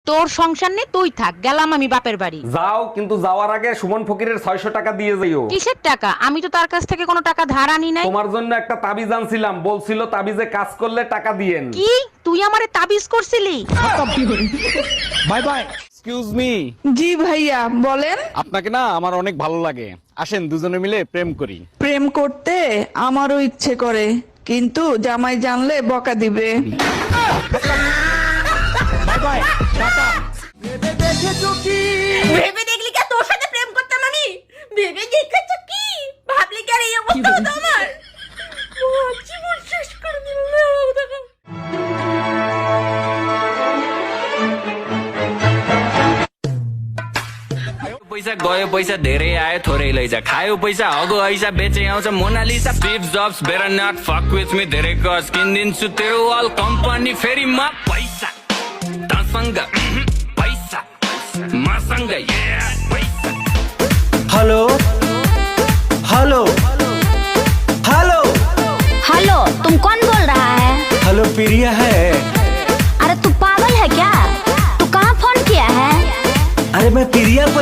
তোর সংসার নেই, তুই থাক, গেলাম আমি বাপের বাড়ি। যাও, কিন্তু যাওয়ার আগে সুমন ফকিরের 600 টাকা দিয়ে যাইও। কিসের টাকা? আমি তো তার কাছ থেকে কোনো টাকা ধার আনি নাই। তোমার জন্য একটা তাবিজ আনছিলাম, বলছিল তাবিজে কাজ করলে টাকা দিয়েন। কি তুই আমারে তাবিজ করছিলি? Bye bye. Excuse me. জি ভাইয়া বলেন। আপনাকে না আমার অনেক ভালো লাগে, আসেন দুজনে মিলে প্রেম করি। প্রেম করতে আমারও ইচ্ছে করে, কিন্তু জামাই জানলে বকা দিবে। Bye bye, tata. ভেবে দেখলি কি তোর সাথে প্রেম করতাম আমি? ভেবে দেখেছ কি? ভাবলি কি আর এই অবস্থা হতো আমার? জীবন শেষ করে দিল। पैसा गयो पैसा धेरै आयो थोरै लैजा खायो पैसा हगो ऐसा बेचे आउँछ Mona Lisa Steve Jobs better not fuck with me धेरै कस किनिदिन्छु तेरो अल कम्पनी फेरि म पैसा तसँग पैसा मसँग पैसा। हेलो हेलो हेलो हेलो, तुम कौन बोल रहा है? हेलो प्रिया है। अरे तू पागल है क्या? तू कहाँ फोन किया है? अरे मैं प्रिया को